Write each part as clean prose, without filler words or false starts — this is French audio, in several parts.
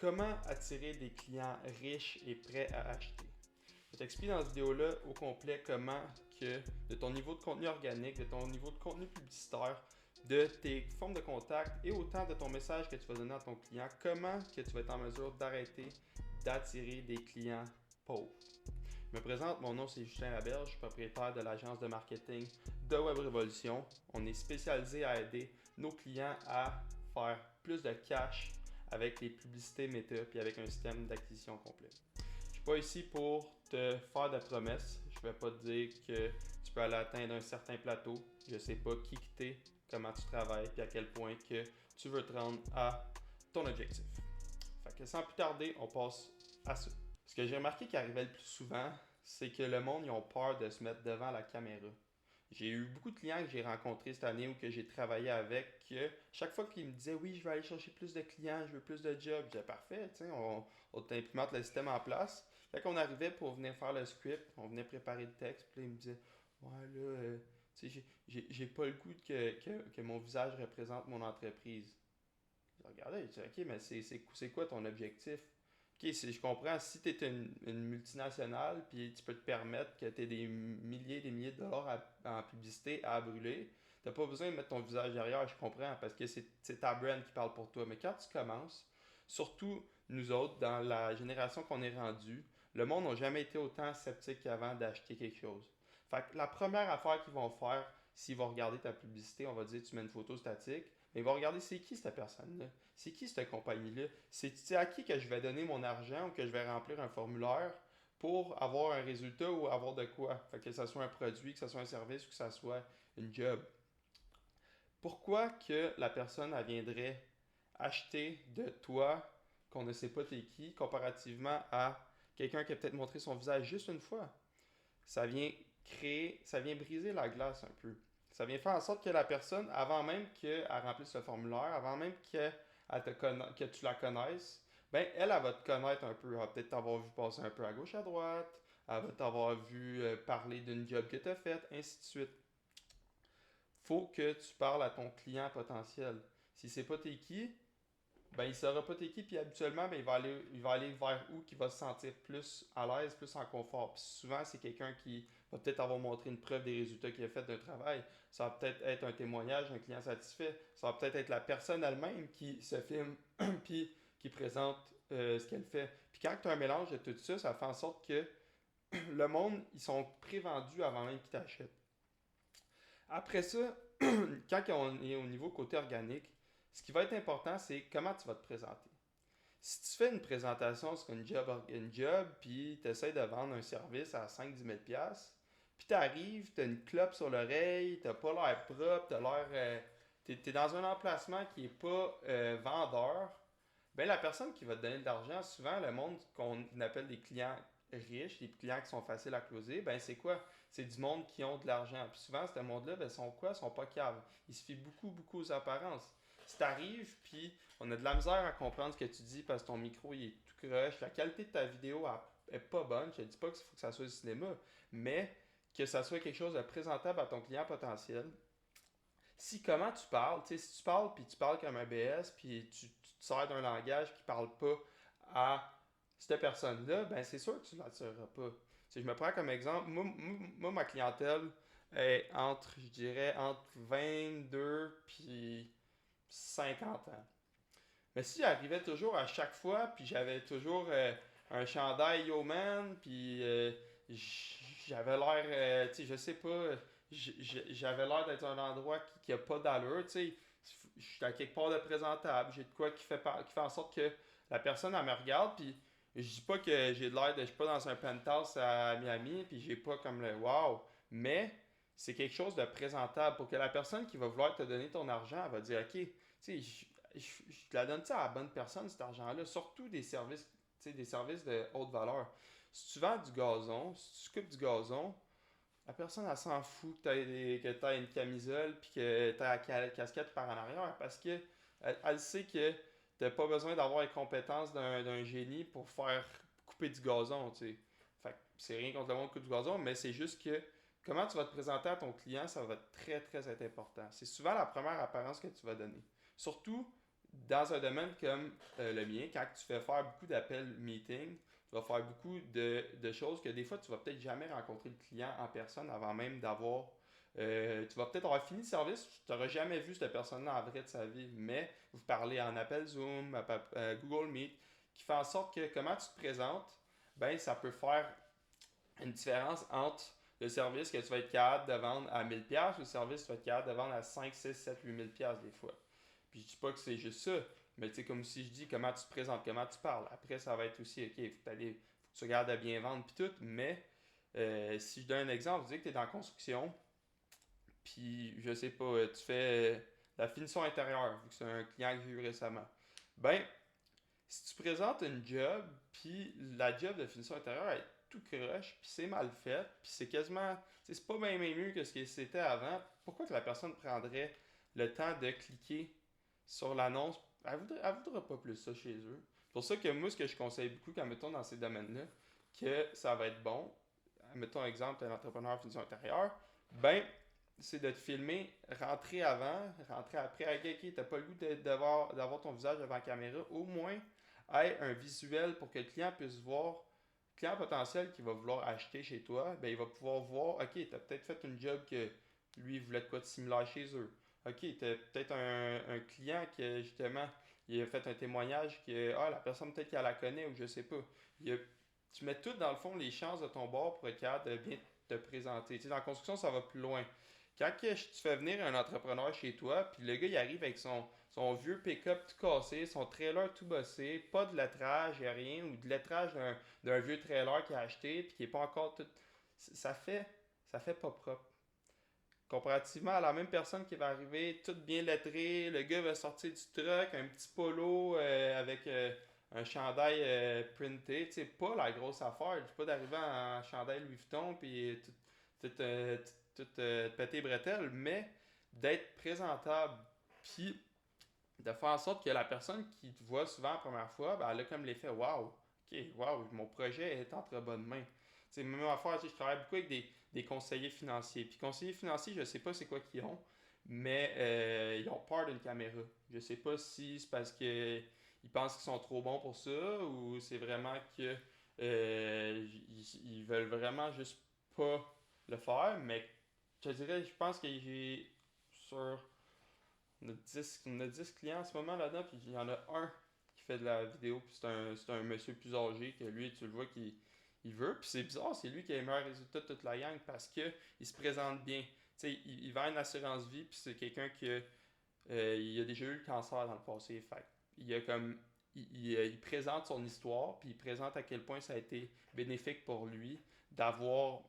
Comment attirer des clients riches et prêts à acheter? Je t'explique dans cette vidéo-là au complet comment que de ton niveau de contenu organique, de ton niveau de contenu publicitaire, de tes formes de contact et autant de ton message que tu vas donner à ton client, comment que tu vas être en mesure d'arrêter d'attirer des clients pauvres. Je me présente, mon nom c'est Justin Laberge, je suis propriétaire de l'agence de marketing de Web Révolution. On est spécialisé à aider nos clients à faire plus de cash avec les publicités méta et avec un système d'acquisition complet. Je ne suis pas ici pour te faire de promesses. Je ne vais pas te dire que tu peux aller atteindre un certain plateau. Je ne sais pas qui tu es, comment tu travailles et à quel point que tu veux te rendre à ton objectif. Fait que sans plus tarder, on passe à ça. Ce que j'ai remarqué qui arrivait le plus souvent, c'est que le monde, ils ont peur de se mettre devant la caméra. J'ai eu beaucoup de clients que j'ai rencontrés cette année ou que j'ai travaillé avec, que chaque fois qu'ils me disaient oui, je vais aller chercher plus de clients, je veux plus de jobs, je disais parfait, on t'implémente le système en place. Fait qu'on arrivait pour venir faire le script, on venait préparer le texte, puis là, ils me disaient ouais, là, j'ai pas le goût que mon visage représente mon entreprise. Je regardais, je disais ok, mais c'est quoi ton objectif? Ok, je comprends, si tu es une multinationale, puis tu peux te permettre que tu aies des milliers de dollars en publicité à brûler, tu n'as pas besoin de mettre ton visage derrière, je comprends, parce que c'est ta brand qui parle pour toi. Mais quand tu commences, surtout nous autres, dans la génération qu'on est rendu, le monde n'a jamais été autant sceptique qu'avant d'acheter quelque chose. Fait que la première affaire qu'ils vont faire, s'ils vont regarder ta publicité, on va dire tu mets une photo statique, mais ils vont regarder c'est qui cette personne-là, c'est qui cette compagnie-là, c'est à qui que je vais donner mon argent ou que je vais remplir un formulaire pour avoir un résultat ou avoir de quoi. Fait que ça soit un produit, que ce soit un service ou que ça soit une job. Pourquoi que la personne elle viendrait acheter de toi qu'on ne sait pas t'es qui comparativement à quelqu'un qui a peut-être montré son visage juste une fois? Ça vient briser la glace un peu. Ça vient faire en sorte que la personne, avant même qu'elle remplisse le formulaire, avant même que tu la connaisses, ben elle va te connaître un peu. Elle va peut-être t'avoir vu passer un peu à gauche à droite, elle va t'avoir vu parler d'une job que tu as faite, ainsi de suite. Faut que tu parles à ton client potentiel. Si c'est pas t'es qui, ben il saura pas t'es qui, puis habituellement, ben, il va aller vers où qui va se sentir plus à l'aise, plus en confort. Puis souvent, c'est quelqu'un qui va peut-être avoir montré une preuve des résultats qu'il a fait d'un travail. Ça va peut-être être un témoignage d'un client satisfait. Ça va peut-être être la personne elle-même qui se filme, puis qui présente ce qu'elle fait. Puis quand tu as un mélange de tout ça, ça fait en sorte que le monde, ils sont prévendus avant même qu'ils t'achètent. Après ça, quand on est au niveau côté organique, ce qui va être important, c'est comment tu vas te présenter. Si tu fais une présentation sur une job puis tu essaies de vendre un service à 5-10 000 puis tu arrives, tu as une clope sur l'oreille, tu pas l'air propre, tu l'air. Tu es dans un emplacement qui n'est pas vendeur, ben la personne qui va te donner de l'argent, souvent le monde qu'on appelle des clients riches, des clients qui sont faciles à closer, ben c'est quoi? C'est du monde qui ont de l'argent. Puis souvent, ce monde-là, ben, sont quoi? Ils sont pas caves. Ils se fient beaucoup, beaucoup aux apparences. Si t'arrives, puis on a de la misère à comprendre ce que tu dis parce que ton micro il est tout croche, la qualité de ta vidéo est pas bonne, je te dis pas qu'il faut que ça soit du cinéma, mais que ça soit quelque chose de présentable à ton client potentiel. Si comment tu parles, tu sais, si tu parles puis tu parles comme un BS puis tu te sers d'un langage qui parle pas à cette personne-là, ben c'est sûr que tu ne l'attireras pas. Si je me prends comme exemple, moi, ma clientèle est je dirais, entre 22 puis 50 ans. Mais si j'arrivais toujours à chaque fois, puis j'avais toujours un chandail Yo Man, puis j'avais l'air, tu sais, je sais pas, j'avais l'air d'être un endroit qui a pas d'allure, tu sais. Je suis à quelque part de présentable, j'ai de quoi qui fait en sorte que la personne, elle me regarde, puis je dis pas que j'ai de l'air de, je suis pas dans un penthouse à Miami, puis j'ai pas comme le wow, mais c'est quelque chose de présentable pour que la personne qui va vouloir te donner ton argent, elle va dire, ok, tu sais, je te la donne à la bonne personne, cet argent-là. Surtout des services, des services de haute valeur. Si tu vends du gazon, si tu coupes du gazon, la personne, elle s'en fout que tu aies une camisole puis que tu aies la casquette par en arrière parce que elle sait que tu n'as pas besoin d'avoir les compétences d'un génie pour faire couper du gazon, tu sais. Fait que c'est rien contre le monde qui coupe du gazon, mais c'est juste que comment tu vas te présenter à ton client, ça va être très, très être important. C'est souvent la première apparence que tu vas donner. Surtout dans un domaine comme le mien, quand tu fais faire beaucoup d'appels meeting, tu vas faire beaucoup de choses que des fois, tu vas peut-être jamais rencontrer le client en personne avant même d'avoir. Tu vas peut-être avoir fini le service, tu n'auras jamais vu cette personne-là en vrai de sa vie, mais vous parlez en appel Zoom, Google Meet, qui fait en sorte que comment tu te présentes, ben ça peut faire une différence entre le service que tu vas être capable de vendre à 1000$ ou le service que tu vas être capable de vendre à 5, 6, 7, 8000$ des fois. Puis je dis pas que c'est juste ça, mais tu sais, comme si je dis comment tu te présentes, comment tu parles. Après, ça va être aussi, ok, faut que tu regardes à bien vendre puis tout, mais si je donne un exemple, je dis que tu es en construction, puis je sais pas, tu fais la finition intérieure, vu que c'est un client que j'ai eu récemment. Ben, si tu présentes une job, puis la job de finition intérieure est tout croche, puis c'est mal fait, puis c'est quasiment, c'est pas bien mieux que ce que c'était avant, pourquoi que la personne prendrait le temps de cliquer sur l'annonce? Elle voudra pas plus ça chez eux. C'est pour ça que moi, ce que je conseille beaucoup quand mettons dans ces domaines-là, que ça va être bon, mettons exemple, un entrepreneur finition intérieure, ben, c'est de te filmer, rentrer avant, rentrer après. Ok, t'as pas le goût d'avoir ton visage devant la caméra, au moins ait un visuel pour que le client puisse voir, le client potentiel qui va vouloir acheter chez toi, ben il va pouvoir voir, ok, tu as peut-être fait une job que lui voulait de quoi de similaire chez eux. Ok, tu as peut-être un client qui justement, il a fait un témoignage que la personne peut-être qu'elle la connaît ou je sais pas. Il a- Tu mets tout dans le fond les chances de ton bord pour être capable de bien te présenter. Tu sais, dans la construction, ça va plus loin. Quand tu fais venir un entrepreneur chez toi, puis le gars il arrive avec son vieux pick-up tout cassé, son trailer tout bossé, pas de lettrage, y a rien, ou de lettrage d'un vieux trailer qu'il a acheté, puis qui est pas encore tout. Ça fait, ça fait pas propre. Comparativement à la même personne qui va arriver, tout bien lettré, le gars va sortir du truck, un petit polo avec un chandail printé, tu sais, pas la grosse affaire. Je dis pas d'arriver en chandail Louis Vuitton, puis tout pété bretelles, mais d'être présentable, puis de faire en sorte que la personne qui te voit souvent la première fois, ben, elle a comme l'effet waouh, ok, waouh, mon projet est entre bonnes mains. C'est même affaire, tu sais, je travaille beaucoup avec des conseillers financiers. Puis conseillers financiers, je sais pas c'est quoi qu'ils ont, mais ils ont peur d'une caméra. Je sais pas si c'est parce que ils pensent qu'ils sont trop bons pour ça ou c'est vraiment que ils veulent vraiment juste pas le faire, mais je dirais, je pense que j'ai sur on a 10 clients en ce moment là-dedans, puis il y en a un qui fait de la vidéo, puis c'est un monsieur plus âgé que lui, tu le vois qu'il il veut, puis c'est bizarre, c'est lui qui a les meilleurs résultats de toute la gang parce que il se présente bien. Tu sais, il vend une assurance vie, puis c'est quelqu'un qui il a déjà eu le cancer dans le passé, fait il a comme il présente son histoire, puis il présente à quel point ça a été bénéfique pour lui d'avoir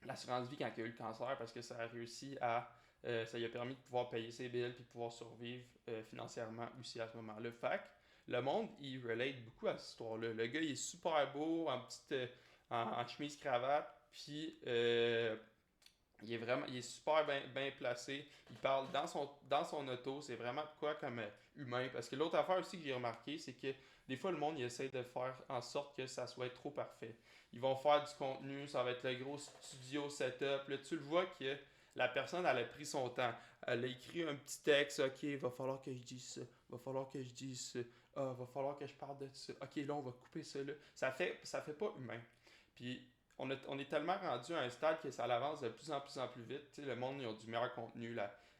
l'assurance vie quand il a eu le cancer parce que ça a réussi ça lui a permis de pouvoir payer ses billes puis de pouvoir survivre financièrement aussi à ce moment-là. Fait que le monde, il relate beaucoup à cette histoire-là. Le gars, il est super beau, en chemise cravate, puis il est super bien placé. Il parle dans son auto, c'est vraiment quoi comme humain. Parce que l'autre affaire aussi que j'ai remarqué, c'est que des fois, le monde, il essaie de faire en sorte que ça soit trop parfait. Ils vont faire du contenu, ça va être le gros studio setup. Là, tu le vois que la personne, elle a pris son temps. Elle a écrit un petit texte, ok, il va falloir que je dise ça, va falloir que je dise ça, va falloir que je parle de ça. Ok, là, on va couper ça là. Ça fait pas humain. Puis on est tellement rendu à un stade que ça avance de plus en plus vite. Tu sais, le monde, ils ont du meilleur contenu,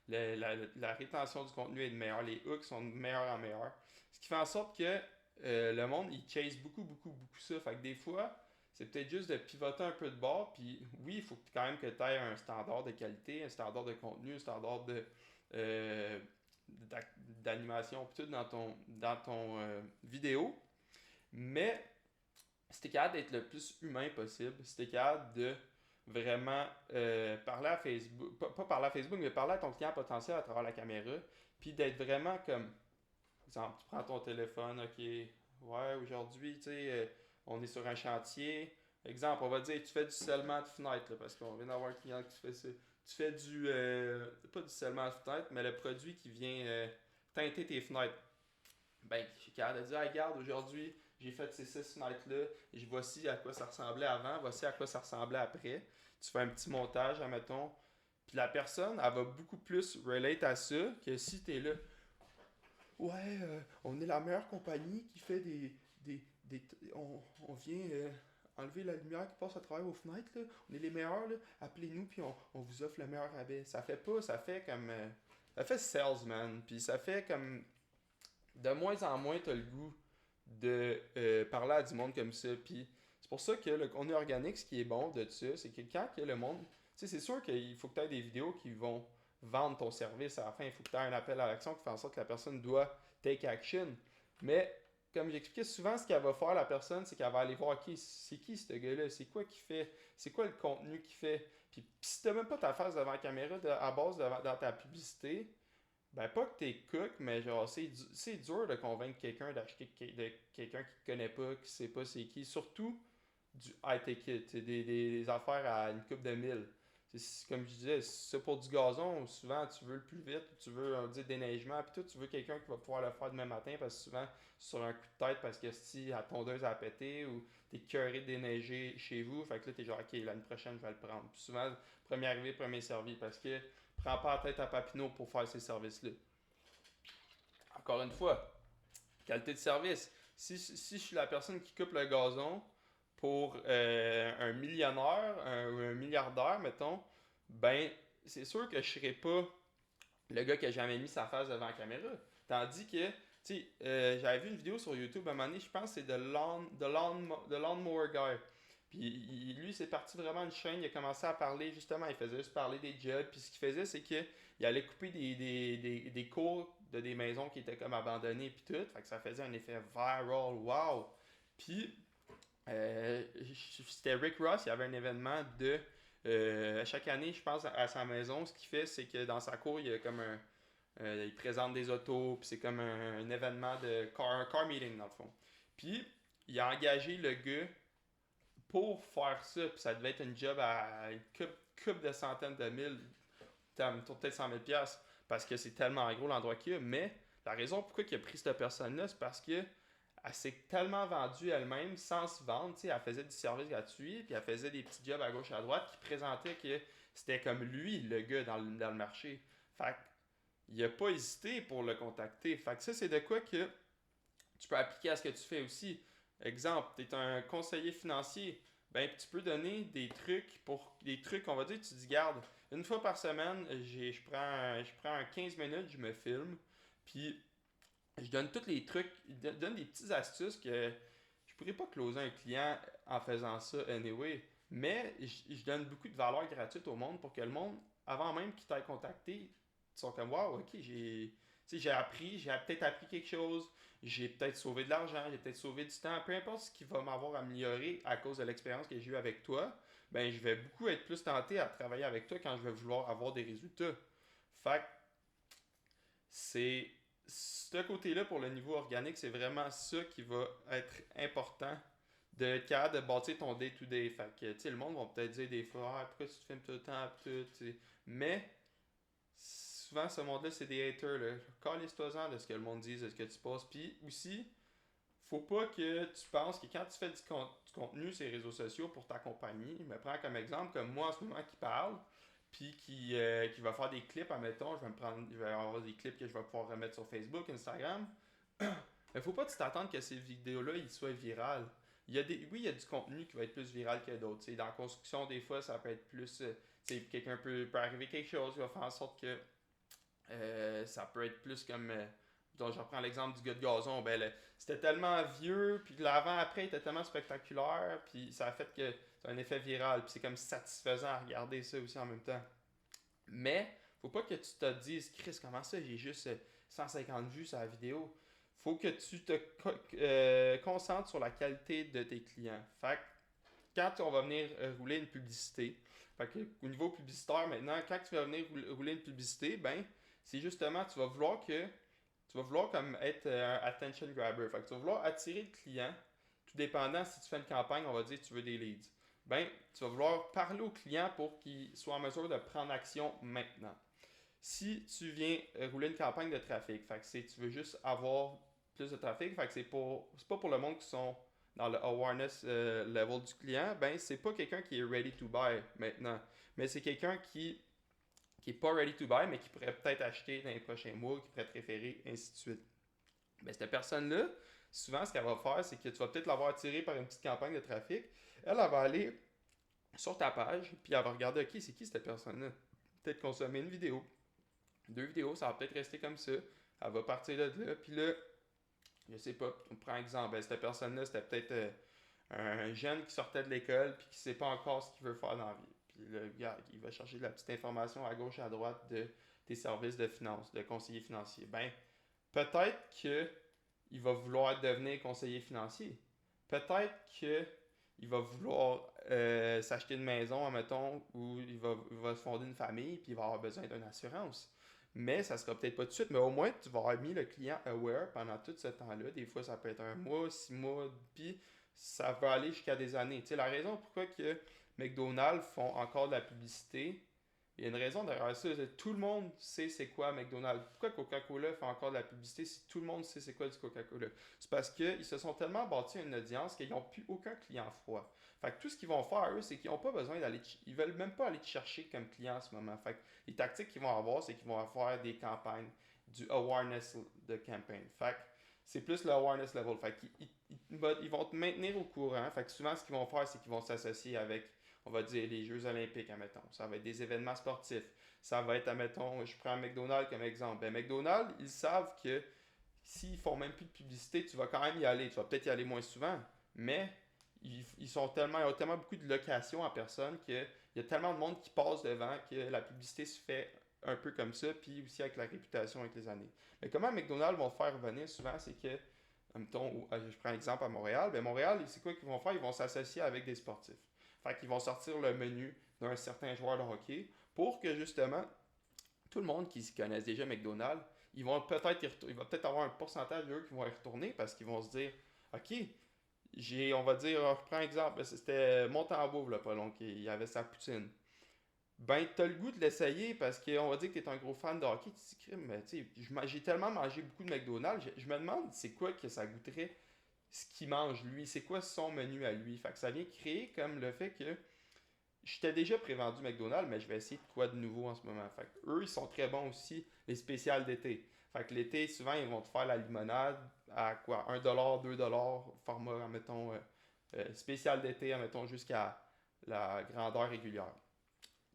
la rétention du contenu est de meilleure, les hooks sont de meilleur en meilleur. Ce qui fait en sorte que le monde, il chase beaucoup, beaucoup, beaucoup ça. Fait que des fois, c'est peut-être juste de pivoter un peu de bord. Puis oui, il faut quand même que tu aies un standard de qualité, un standard de contenu, un standard euh, d'animation, puis tout dans ton vidéo. Mais si t'es capable d'être le plus humain possible, si t'es capable de vraiment parler à Facebook, pas parler à Facebook, mais parler à ton client potentiel à travers la caméra, puis d'être vraiment comme, exemple, tu prends ton téléphone, ok, ouais, aujourd'hui, tu sais, on est sur un chantier, exemple, on va dire, tu fais du scellement de fenêtre, là, parce qu'on vient d'avoir un client qui fait ça. Tu fais pas du scellement de fenêtre, mais le produit qui vient teinter tes fenêtres. Ben, je suis capable de dire, ah, regarde, aujourd'hui, j'ai fait ces 6 fenêtres-là, et voici à quoi ça ressemblait avant, voici à quoi ça ressemblait après. Tu fais un petit montage, admettons. Puis la personne, elle va beaucoup plus relate à ça que si tu es là. ouais, on est la meilleure compagnie qui fait on vient enlever la lumière qui passe à travers vos fenêtres, là. On est les meilleurs, là. Appelez-nous, puis on vous offre le meilleur rabais. Ça fait pas, ça fait comme. Ça fait salesman, puis ça fait comme. De moins en moins, t'as le goût de parler à du monde comme ça, puis c'est pour ça que le contenu organique, ce qui est bon de ça, c'est que quand que le monde. Tu sais, c'est sûr qu'il faut que tu aies des vidéos qui vont vendre ton service à la fin. Il faut que tu aies un appel à l'action qui fait en sorte que la personne doit take action. Mais comme j'expliquais souvent, ce qu'elle va faire, la personne, c'est qu'elle va aller voir c'est qui ce gars-là, c'est quoi qu'il fait, c'est quoi le contenu qu'il fait. Puis si tu même pas ta face devant la caméra à base dans ta publicité, ben pas que t'es cook, mais genre c'est dur de convaincre quelqu'un d'acheter de quelqu'un qui te connaît pas, qui sait pas c'est qui. Surtout du high-tech kit, des affaires à une coupe de mille. Comme je disais, si c'est pour du gazon, souvent tu veux le plus vite, tu veux on dit déneigement, puis toi tu veux quelqu'un qui va pouvoir le faire demain matin parce que souvent sur un coup de tête parce que si la tondeuse a pété ou t'es curé de déneiger chez vous, fait que là t'es genre ok l'année prochaine je vais le prendre. Puis souvent, premier arrivé, premier servi parce que prends pas la tête à Papineau pour faire ces services-là. Encore une fois, qualité de service. Si je suis la personne qui coupe le gazon pour un millionnaire ou un milliardaire, mettons, ben, c'est sûr que je serai pas le gars qui a jamais mis sa face devant la caméra. Tandis que, tu sais, j'avais vu une vidéo sur YouTube à un moment donné, je pense que c'est The Lawnmower Guy. Puis lui, c'est parti vraiment une chaîne, il a commencé à parler, justement, il faisait juste parler des jobs. Puis ce qu'il faisait, c'est qu'il allait couper des cours de des maisons qui étaient comme abandonnées, puis tout. Fait que ça faisait un effet viral, wow. Puis euh, c'était Rick Ross, il y avait un événement de. Chaque année, je pense, à sa maison, ce qu'il fait, c'est que dans sa cour, il y a comme un. Il présente des autos, puis c'est comme un événement de un car meeting dans le fond. Puis il a engagé le gars pour faire ça, puis ça devait être une job à une coupe de centaines de mille, peut-être 100 000 piastres, parce que c'est tellement gros l'endroit qu'il y a. Mais la raison pourquoi il a pris cette personne-là, c'est parce que elle s'est tellement vendue elle-même sans se vendre. Elle faisait du service gratuit, puis elle faisait des petits jobs à gauche et à droite qui présentaient que c'était comme lui, le gars dans le marché. Fait il a pas hésité pour le contacter. Fait que ça, c'est de quoi que tu peux appliquer à ce que tu fais aussi. Exemple, tu es un conseiller financier. Ben, tu peux donner des trucs, on va dire, tu dis, garde, une fois par semaine, je prends un 15 minutes, je me filme, puis je donne tous les trucs, je donne des petites astuces que je pourrais pas closer un client en faisant ça anyway, mais je donne beaucoup de valeur gratuite au monde pour que le monde, avant même qu'il t'aille contacté, ils sont comme wow, ok, j'ai peut-être appris quelque chose, j'ai peut-être sauvé de l'argent, j'ai peut-être sauvé du temps, peu importe ce qui va m'avoir amélioré à cause de l'expérience que j'ai eue avec toi, ben je vais beaucoup être plus tenté à travailler avec toi quand je vais vouloir avoir des résultats. Fait que c'est ce côté-là pour le niveau organique, c'est vraiment ça qui va être important de être capable de bâtir ton day-to-day. Fait que, tu sais, le monde va peut-être dire des fois, ah, pourquoi tu te filmes tout le temps, tout, t'sais. Mais, souvent, ce monde-là, c'est des haters, là. Calisse-toi-en de ce que le monde dit, de ce que tu passes. Puis aussi, faut pas que tu penses que quand tu fais du contenu sur les réseaux sociaux pour ta compagnie, je me prends comme exemple, comme moi en ce moment qui parle, puis qui va faire des clips, admettons, je vais avoir des clips que je vais pouvoir remettre sur Facebook, Instagram. Mais faut pas que tu t'attendes que ces vidéos-là, ils soient virales. Oui, il y a du contenu qui va être plus viral que d'autres. Dans la construction, des fois, ça peut être plus. Quelqu'un peut arriver quelque chose qui va faire en sorte que ça peut être plus comme. Donc, je reprends l'exemple du gars de gazon. Ben, c'était tellement vieux, puis l'avant-après était tellement spectaculaire, puis ça a fait que c'est un effet viral, puis c'est comme satisfaisant à regarder ça aussi en même temps. Mais, faut pas que tu te dises, Chris, comment ça, j'ai juste 150 vues sur la vidéo. Faut que tu te concentres sur la qualité de tes clients. Fait que, quand on va venir rouler une publicité, fait que, au niveau publicitaire maintenant, quand tu vas venir rouler une publicité, ben, c'est justement, tu vas vouloir comme être un attention grabber. Fait que tu vas vouloir attirer le client, tout dépendant si tu fais une campagne, on va dire que tu veux des leads. Ben, tu vas vouloir parler au client pour qu'il soit en mesure de prendre action maintenant. Si tu viens rouler une campagne de trafic, fait que tu veux juste avoir plus de trafic, fait que c'est pas pour le monde qui sont dans le awareness level du client, ben c'est pas quelqu'un qui est ready to buy maintenant, mais c'est quelqu'un qui est pas ready to buy, mais qui pourrait peut-être acheter dans les prochains mois, qui pourrait te référer, ainsi de suite. Mais cette personne-là, souvent, ce qu'elle va faire, c'est que tu vas peut-être l'avoir attirée par une petite campagne de trafic. Elle va aller sur ta page, puis elle va regarder, OK, c'est qui cette personne-là? Peut-être consommer une vidéo, 2 vidéos, ça va peut-être rester comme ça. Elle va partir de là, puis là, je sais pas, on prend un exemple, cette personne-là, c'était peut-être un jeune qui sortait de l'école, puis qui sait pas encore ce qu'il veut faire dans la vie. Puis le gars, il va chercher de la petite information à gauche, à droite de tes services de finance, de conseiller financier. Ben, peut-être que il va vouloir devenir conseiller financier. Peut-être que il va vouloir s'acheter une maison, admettons, ou il va se fonder une famille, puis il va avoir besoin d'une assurance. Mais ça sera peut-être pas tout de suite, mais au moins tu vas avoir mis le client aware pendant tout ce temps-là. Des fois, ça peut être 1 mois, 6 mois, puis ça va aller jusqu'à des années. Tu sais, la raison pourquoi que McDonald's font encore de la publicité, il y a une raison derrière ça. Tout le monde sait c'est quoi McDonald's. Pourquoi Coca-Cola fait encore de la publicité si tout le monde sait c'est quoi du Coca-Cola? C'est parce qu'ils se sont tellement bâtis une audience qu'ils n'ont plus aucun client froid. Fait que tout ce qu'ils vont faire, eux, c'est qu'ils n'ont pas besoin d'aller... Ils veulent même pas aller te chercher comme client en ce moment. Fait que les tactiques qu'ils vont avoir, c'est qu'ils vont faire des campagnes, du awareness de campaign. Fait que c'est plus le awareness level. Fait qu'ils vont te maintenir au courant. Fait que souvent, ce qu'ils vont faire, c'est qu'ils vont s'associer avec, on va dire, les Jeux Olympiques, admettons. Ça va être des événements sportifs. Ça va être, admettons, je prends McDonald's comme exemple. Ben, McDonald's, ils savent que s'ils font même plus de publicité, tu vas quand même y aller. Tu vas peut-être y aller moins souvent, mais ils ont tellement beaucoup de locations à personne qu'il y a tellement de monde qui passe devant que la publicité se fait un peu comme ça, puis aussi avec la réputation avec les années. Mais comment McDonald's vont faire revenir souvent, c'est que, mettons, je prends l'exemple à Montréal, ben Montréal, c'est quoi qu'ils vont faire? Ils vont s'associer avec des sportifs. Fait qu'ils vont sortir le menu d'un certain joueur de hockey pour que justement tout le monde qui connaisse déjà McDonald's, il va peut-être avoir un pourcentage d'eux qui vont y retourner parce qu'ils vont se dire, OK, on va dire, on reprend un exemple, c'était Montembeault, là, pas long, qui avait sa poutine. Ben, t'as le goût de l'essayer parce qu'on va dire que t'es un gros fan de hockey. Tu te dis, crime, mais tu sais, j'ai tellement mangé beaucoup de McDonald's, je me demande c'est quoi que ça goûterait ce qu'il mange lui, c'est quoi son menu à lui. Fait que ça vient créer comme le fait que j'étais déjà prévendu McDonald's, mais je vais essayer de quoi de nouveau en ce moment. Fait que eux, ils sont très bons aussi, les spéciales d'été. Fait que l'été, souvent, ils vont te faire la limonade à quoi 1$, 2$, format, mettons, spécial d'été, mettons, jusqu'à la grandeur régulière.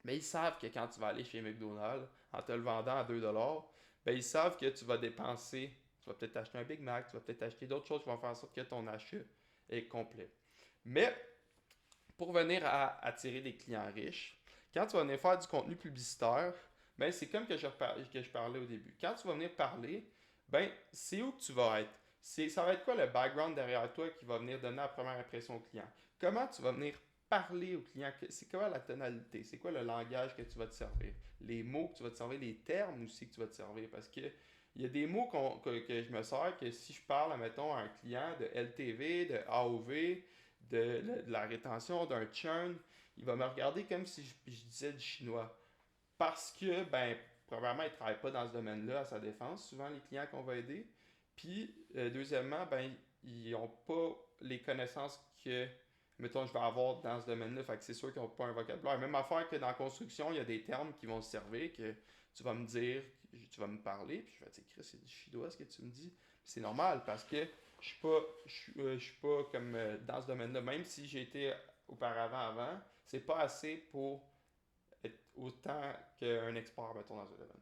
Mais ils savent que quand tu vas aller chez McDonald's, en te le vendant à 2$, ben ils savent que tu vas dépenser, tu vas peut-être acheter un Big Mac, tu vas peut-être acheter d'autres choses qui vont faire en sorte que ton achat est complet. Mais pour venir à attirer des clients riches, quand tu vas venir faire du contenu publicitaire, ben c'est comme que je parlais au début. Quand tu vas venir parler, ben c'est où que tu vas être. Ça va être quoi le background derrière toi qui va venir donner la première impression au client? Comment tu vas venir parler au client? C'est quoi la tonalité? C'est quoi le langage que tu vas te servir? Les mots que tu vas te servir, les termes aussi que tu vas te servir. Parce que il y a des mots que je me sers que si je parle, mettons, à un client de LTV, de AOV, de la rétention, d'un churn, il va me regarder comme si je disais du chinois. Parce que, ben, premièrement, il ne travaille pas dans ce domaine-là à sa défense, souvent les clients qu'on va aider. Puis, deuxièmement, ben, ils n'ont pas les connaissances que, mettons, je vais avoir dans ce domaine-là. Fait que c'est sûr qu'ils n'ont pas un vocabulaire. Même affaire que dans la construction, il y a des termes qui vont se servir, que tu vas me dire, tu vas me parler, puis je vais te dire, Chris, c'est du chinois ce que tu me dis. C'est normal parce que je suis pas comme dans ce domaine-là. Même si j'ai été auparavant avant, c'est pas assez pour être autant qu'un expert, mettons, dans ce domaine.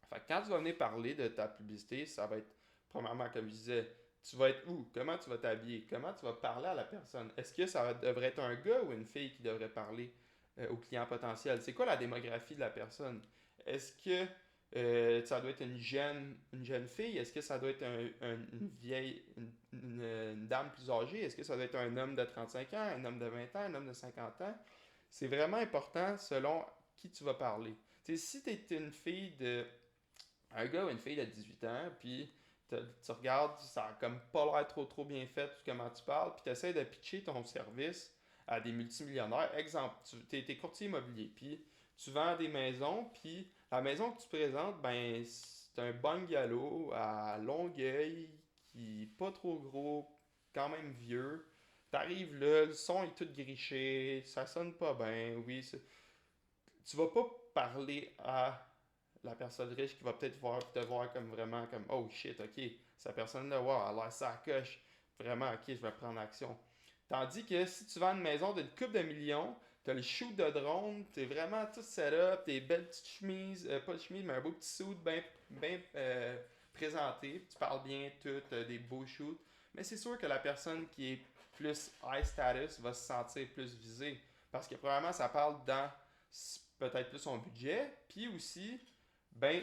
Fait que quand tu vas venir parler de ta publicité, ça va être, premièrement, comme je disais, tu vas être où? Comment tu vas t'habiller? Comment tu vas parler à la personne? Est-ce que devrait être un gars ou une fille qui devrait parler au client potentiel? C'est quoi la démographie de la personne? Est-ce que ça doit être une jeune fille? Est-ce que ça doit être une vieille, une dame plus âgée? Est-ce que ça doit être un homme de 35 ans, un homme de 20 ans, un homme de 50 ans? C'est vraiment important selon qui tu vas parler. Tu sais, si tu es une fille de un gars ou une fille de 18 ans, puis tu regardes, ça a comme pas l'air trop bien fait, comment tu parles, puis tu essaies de pitcher ton service à des multimillionnaires. Exemple, tu es courtier immobilier, puis tu vends des maisons, puis la maison que tu présentes, ben, c'est un bungalow à Longueuil, qui est pas trop gros, quand même vieux. T'arrives là, le son est tout griché, ça sonne pas bien, oui. Tu vas pas parler à la personne riche qui va peut-être te voir comme vraiment comme oh shit, ok, Cette personne-là, wow, elle a l'air ça coche. Vraiment, ok, je vais prendre action. Tandis que si tu vends une maison d'une coupe de millions, t'as le shoot de drone, t'es vraiment tout set-up, tes belles petites chemises, pas de chemise, mais un beau petit suit bien présenté, tu parles bien tout, des beaux shoots. Mais c'est sûr que la personne qui est plus high status va se sentir plus visée. Parce que probablement ça parle dans peut-être plus son budget, puis aussi, ben,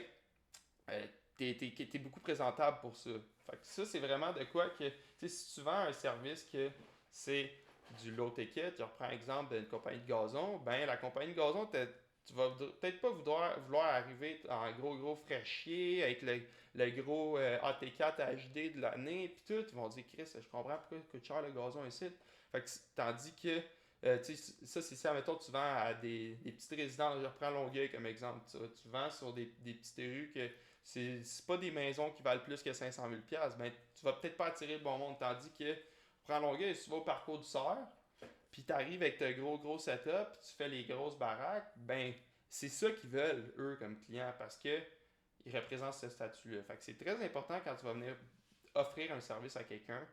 euh, t'es beaucoup présentable pour ça. Fait que ça, c'est vraiment de quoi que, tu sais, si tu vends un service que c'est du low ticket, je reprends l'exemple d'une compagnie de gazon, ben la compagnie de gazon, tu vas peut-être pas vouloir arriver en gros fraîchier avec le gros AT4 HD de l'année, puis tout, ils vont dire, Chris, je comprends pourquoi il coûte cher le gazon ici. Fait que, tandis que tu sais, ça, c'est ça, mettons, tu vends à des petites résidences. Je reprends Longueuil comme exemple. Tu vends sur des petites rues que c'est pas des maisons qui valent plus que 500 000 ben, tu vas peut-être pas attirer le bon monde. Tandis que, prends Longueuil, si tu vas au parcours du Cerf, puis tu arrives avec ton gros setup, puis tu fais les grosses baraques, ben, c'est ça qu'ils veulent, eux, comme clients, parce que ils représentent ce statut-là. Fait que c'est très important quand tu vas venir offrir un service à quelqu'un,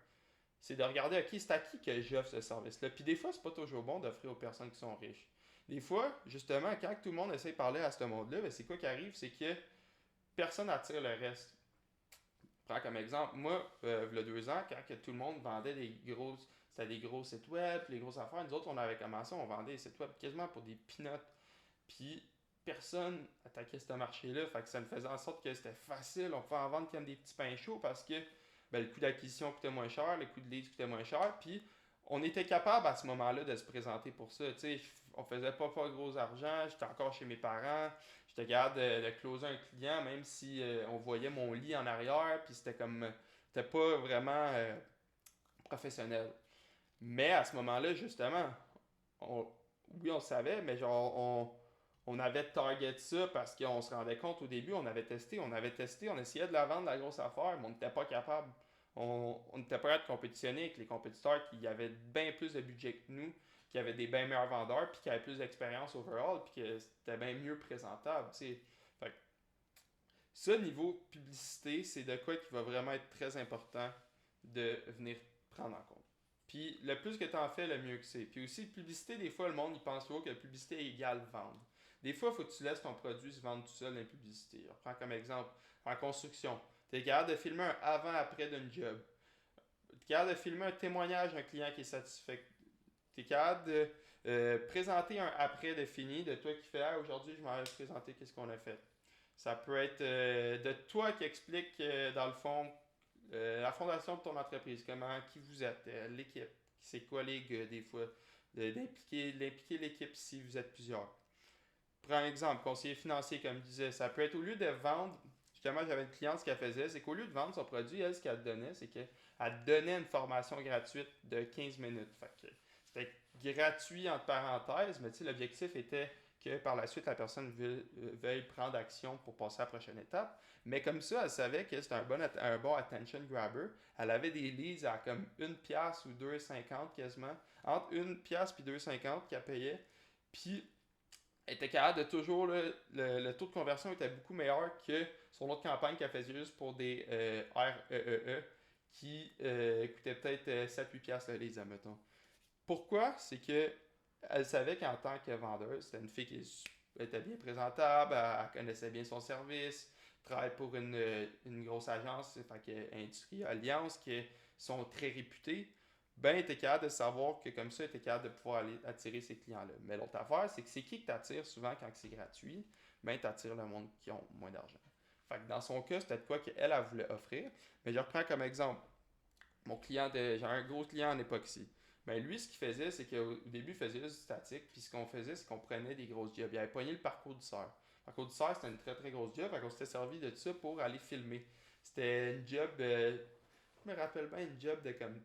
c'est de regarder, ok, c'est à qui que j'offre ce service-là. Puis des fois, c'est pas toujours bon d'offrir aux personnes qui sont riches. Des fois, justement, quand tout le monde essaie de parler à ce monde-là, ben, c'est quoi qui arrive? C'est que personne attire le reste. Prends comme exemple, moi, il y a 2 ans, quand que tout le monde vendait c'était des gros sites web, les grosses affaires, nous autres, on avait commencé, on vendait des sites web quasiment pour des peanuts. Puis personne attaquait ce marché-là, fait que ça nous faisait en sorte que c'était facile, on pouvait en vendre comme des petits pains chauds parce que ben, le coût d'acquisition coûtait moins cher, le coût de lead coûtait moins cher, puis on était capable à ce moment-là de se présenter pour ça. Tu sais, on faisait pas gros argent, j'étais encore chez mes parents, j'étais capable de closer un client, même si on voyait mon lit en arrière, puis c'était pas vraiment professionnel. Mais à ce moment-là, justement, on, oui, on le savait, mais genre, on avait target ça parce qu'on se rendait compte au début, on essayait de la vendre la grosse affaire, mais on n'était pas capable. On n'était pas capable de compétitionner avec les compétiteurs qui avaient bien plus de budget que nous, qui avaient des bien meilleurs vendeurs, puis qui avaient plus d'expérience overall, puis que c'était bien mieux présentable, tu sais. Fait que ça, niveau publicité, c'est de quoi qui va vraiment être très important de venir prendre en compte. Puis le plus que tu en fais, le mieux que c'est. Puis aussi, publicité, des fois, le monde il pense toujours que la publicité égale vendre. Des fois, il faut que tu laisses ton produit se vendre tout seul dans la publicité. Je reprends comme exemple en construction. Tu es capable de filmer un avant-après d'une job. Tu es capable de filmer un témoignage d'un client qui est satisfait. Tu es capable de présenter un après de fini de toi qui fais ah, aujourd'hui, je m'en vais présenter qu'est-ce qu'on a fait. Ça peut être de toi qui explique, dans le fond, la fondation de ton entreprise, qui vous êtes, l'équipe, c'est quoi les gars, des fois, d'impliquer l'équipe si vous êtes plusieurs. Prends un exemple, conseiller financier, comme je disais, ça peut être au lieu de vendre, justement, j'avais une cliente, ce qu'elle faisait, c'est qu'au lieu de vendre son produit, elle, ce qu'elle donnait, c'est qu'elle donnait une formation gratuite de 15 minutes. Fait que c'était gratuit entre parenthèses, mais tu sais, l'objectif était que par la suite, la personne veuille prendre action pour passer à la prochaine étape. Mais comme ça, elle savait que c'était un bon attention grabber. Elle avait des leads à comme 1$ ou 2,50$ quasiment. Entre 1$ et 2,50$ qu'elle payait. Puis, elle était capable de toujours, le taux de conversion était beaucoup meilleur que son autre campagne qu'elle faisait juste pour des REEE qui coûtaient peut-être 7-8$ le lead, admettons. Pourquoi? C'est que elle savait qu'en tant que vendeuse, c'était une fille qui était bien présentable, elle connaissait bien son service, travaille pour une grosse agence, fait que Industrie Alliance, qui sont très réputées. Ben, elle était capable de savoir que comme ça, elle était capable de pouvoir aller attirer ces clients-là. Mais l'autre affaire, c'est que c'est qui t'attire souvent quand c'est gratuit? Ben, t'attires le monde qui ont moins d'argent. Fait que dans son cas, c'était de quoi qu'elle, elle voulait offrir. Mais je reprends comme exemple j'ai un gros client en époxy. Ben lui, ce qu'il faisait, c'est qu'au début, il faisait juste du statique. Puis ce qu'on faisait, c'est qu'on prenait des grosses jobs. Il avait pogné le parcours du cerf. Le parcours du cerf, c'était une très très grosse job. Fait qu'on s'était servi de ça pour aller filmer. C'était une job, je me rappelle bien, une job de comme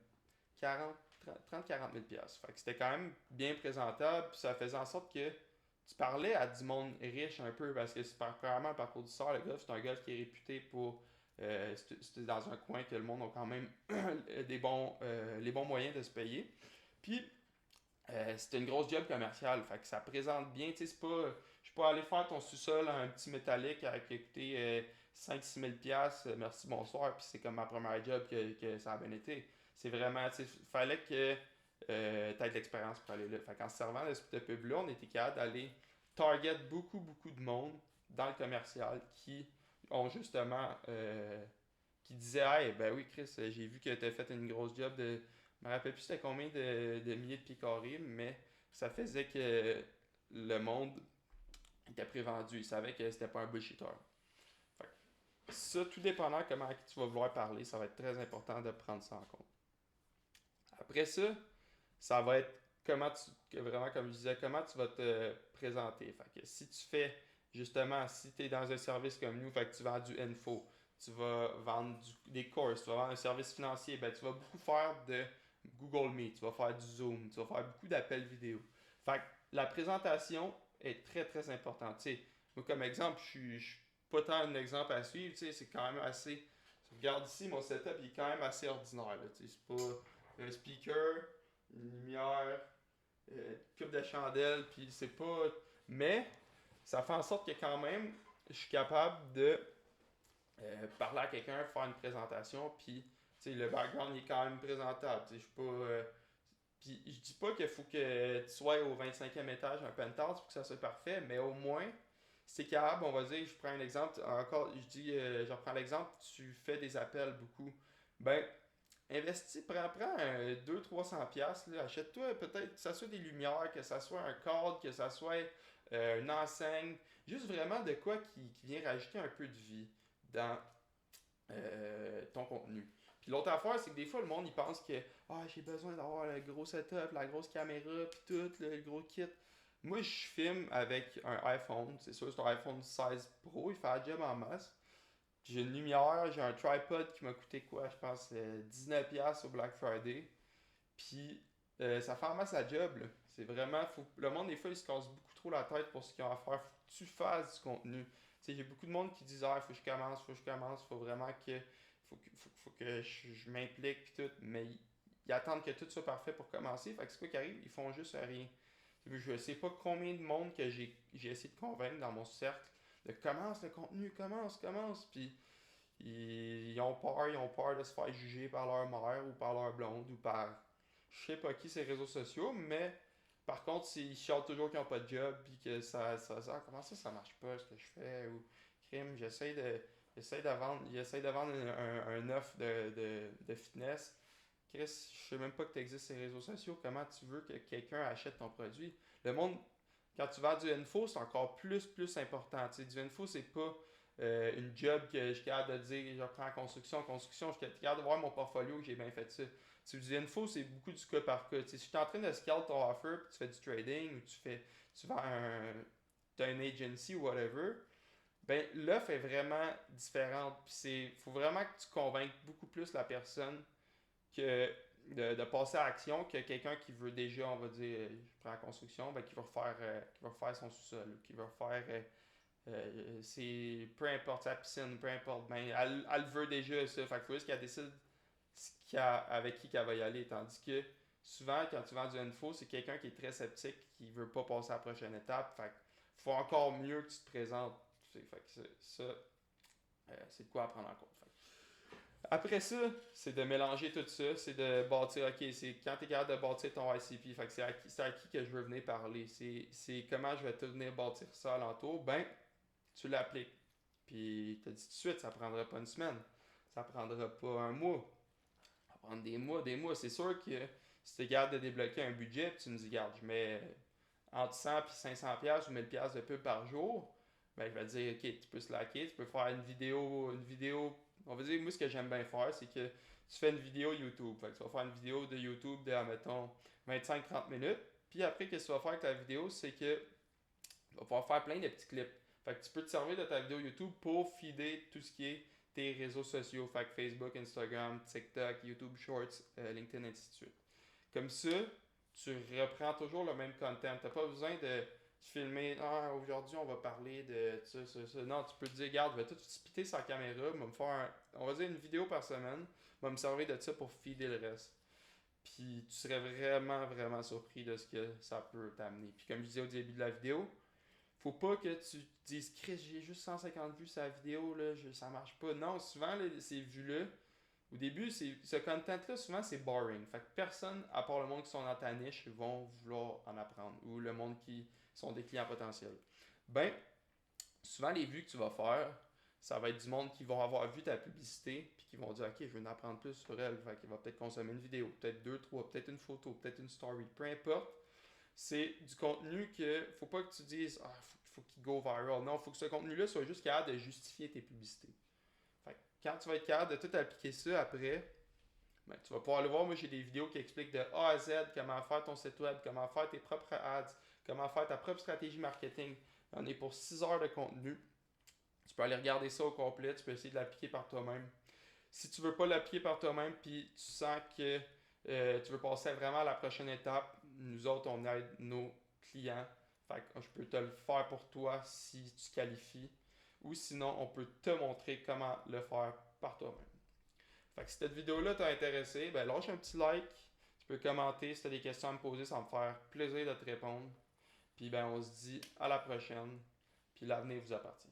30-40 000 pièces. Fait que c'était quand même bien présentable. Puis ça faisait en sorte que tu parlais à du monde riche un peu. Parce que c'est probablement le parcours du cerf. Le golf, c'est un golf qui est réputé pour c'était dans un coin que le monde a quand même les bons moyens de se payer. Puis, c'était une grosse job commerciale. Fait que ça présente bien. Tu sais, c'est pas. Je suis pas allé faire ton sous-sol en un petit métallique avec écouter 5-6 000 piastres, merci, bonsoir, puis c'est comme ma première job que ça a bien été. C'est vraiment, tu sais, fallait que tu aies de l'expérience pour aller là. Fait qu'en se servant de ce pub-là, on était capable d'aller target beaucoup, beaucoup de monde dans le commercial qui ont justement, qui disaient, hey, ben oui, Chris, j'ai vu que tu as fait une grosse job de. Je me rappelle plus c'était combien de milliers de pieds carrés, mais ça faisait que le monde était prévendu. Il savait que c'était pas un bullshitter. Fait que ça, tout dépendant comment tu vas vouloir parler, ça va être très important de prendre ça en compte. Après ça, ça va être vraiment comme je disais, comment tu vas te présenter. Fait que si tu fais, justement, si tu es dans un service comme nous, fait que tu vends du info, tu vas vendre des courses, tu vas vendre un service financier, ben tu vas beaucoup faire de Google Meet, tu vas faire du Zoom, tu vas faire beaucoup d'appels vidéo. Fait que la présentation est très très importante. Tu sais, moi comme exemple, je suis pas tant un exemple à suivre, tu sais, c'est quand même assez. Regarde ici, mon setup il est quand même assez ordinaire. Là, tu sais, c'est pas un speaker, une lumière, une coupe de chandelle, puis c'est pas. Mais ça fait en sorte que quand même, je suis capable de parler à quelqu'un, faire une présentation, puis le background il est quand même présentable. Je suis pas. Puis je dis pas qu'il faut que tu sois au 25e étage d'un penthouse pour que ça soit parfait, mais au moins, c'est capable, on va dire, je prends un exemple, encore, je reprends l'exemple, tu fais des appels beaucoup. Ben, investis, prends 200-300$, piastres, là, achète-toi peut-être, que ça soit des lumières, que ça soit un cadre, que ça soit une enseigne, juste vraiment de quoi qui vient rajouter un peu de vie dans ton contenu. Puis l'autre affaire, c'est que des fois, le monde, il pense que j'ai besoin d'avoir le gros setup, la grosse caméra, puis tout, le gros kit. Moi, je filme avec un iPhone. C'est sûr, c'est un iPhone 16 Pro, il fait la job en masse. J'ai une lumière, j'ai un tripod qui m'a coûté quoi, je pense 19$ au Black Friday. Puis ça fait en masse la job, là. C'est vraiment, le monde, des fois, il se casse beaucoup trop la tête pour ce qu'ils ont à faire. Faut que tu fasses du contenu. Tu sais, j'ai beaucoup de monde qui disent, faut que je commence, faut que je commence, faut vraiment que, faut que je m'implique, puis tout. Mais ils attendent que tout soit parfait pour commencer. Fait que c'est quoi qui arrive? Ils font juste rien. Je sais pas combien de monde que j'ai essayé de convaincre dans mon cercle de commence le contenu, commence. Puis ils ont peur de se faire juger par leur mère ou par leur blonde ou par je sais pas qui ces réseaux sociaux, mais par contre, ils chialent toujours qu'ils n'ont pas de job, puis que comment ça marche pas ce que je fais, ou crime, j'essaie de vendre un offre de fitness. Chris, je sais même pas que tu existes ces réseaux sociaux, comment tu veux que quelqu'un achète ton produit? Le monde, quand tu vends du info, c'est encore plus important. Tu sais, du info, c'est pas une job que je suis capable de dire, je reprends en construction, je suis capable de voir mon portfolio que j'ai bien fait ça. Si du info, c'est beaucoup du cas par cas. Tu sais, si tu es en train de scout ton offer, puis tu fais du trading, ou tu vends t'as une agency ou whatever, ben l'offre est vraiment différente. Puis faut vraiment que tu convainques beaucoup plus la personne que de passer à l'action que quelqu'un qui veut déjà, on va dire, je prends la construction, ben, qui va refaire son sous-sol, ou qui va refaire peu importe sa piscine, peu importe, ben, elle veut déjà ça. Fait qu'il faut juste qu'elle décide avec qui qu'elle va y aller. Tandis que souvent, quand tu vends du info, c'est quelqu'un qui est très sceptique, qui veut pas passer à la prochaine étape. Fait qu'il faut encore mieux que tu te présentes. Fait que ça, c'est de quoi à prendre en compte. Après ça, c'est de mélanger tout ça, c'est de bâtir, ok, c'est quand tu es capable de bâtir ton ICP, fait que c'est à qui que je veux venir parler, c'est comment je vais te venir bâtir ça alentour, ben, tu l'appliques. Puis, tu as dit tout de suite, ça prendra pas une semaine, ça prendra pas un mois, ça va prendre des mois. C'est sûr que si tu es capable de débloquer un budget, puis tu me dis, regarde, je mets entre 100 et 500 pièces ou 1000 pièces de pub par jour, ben, je vais te dire, ok, tu peux slacker, tu peux faire une vidéo. On va dire, moi, ce que j'aime bien faire, c'est que tu fais une vidéo YouTube. Fait que tu vas faire une vidéo de YouTube de, mettons, 25-30 minutes. Puis après, qu'est-ce que tu vas faire avec ta vidéo, c'est que tu vas pouvoir faire plein de petits clips. Fait que tu peux te servir de ta vidéo YouTube pour feeder tout ce qui est tes réseaux sociaux. Fait que Facebook, Instagram, TikTok, YouTube Shorts, LinkedIn, ainsi de suite. Comme ça, tu reprends toujours le même content. Tu n'as pas besoin de filmer, aujourd'hui on va parler de ça. Non, tu peux te dire, regarde, je vais tout splitter sa caméra, on va dire une vidéo par semaine, je vais me servir de ça pour feeder le reste. Puis tu serais vraiment, vraiment surpris de ce que ça peut t'amener. Puis comme je disais au début de la vidéo, Faut pas que tu te dises, Chris, j'ai juste 150 vues sur la vidéo, là, ça marche pas. Non, souvent, là, ces vues-là, au début, ce content-là, souvent, c'est boring. Fait que personne, à part le monde qui sont dans ta niche, vont vouloir en apprendre. Ou le monde qui sont des clients potentiels. Ben, souvent, les vues que tu vas faire, ça va être du monde qui vont avoir vu ta publicité, puis qui vont dire, OK, je veux en apprendre plus sur elle. Fait qu'il va peut-être consommer une vidéo, peut-être deux, trois, peut-être une photo, peut-être une story, peu importe. C'est du contenu que faut pas que tu dises, ah, faut qu'il go viral. Non, faut que ce contenu-là soit juste capable de justifier tes publicités. Fait que quand tu vas être capable de tout appliquer ça après, ben, tu vas pouvoir le voir. Moi, j'ai des vidéos qui expliquent de A à Z comment faire ton site web, comment faire tes propres ads, comment faire ta propre stratégie marketing. On est pour 6 heures de contenu. Tu peux aller regarder ça au complet, tu peux essayer de l'appliquer par toi-même. Si tu veux pas l'appliquer par toi-même, puis tu sens que tu veux passer vraiment à la prochaine étape, nous autres, on aide nos clients. Fait que je peux te le faire pour toi si tu qualifies. Ou sinon, on peut te montrer comment le faire par toi-même. Fait que si cette vidéo-là t'a intéressé, ben lâche un petit like. Tu peux commenter si tu as des questions à me poser, ça va me faire plaisir de te répondre. Puis ben on se dit à la prochaine. Puis l'avenir vous appartient.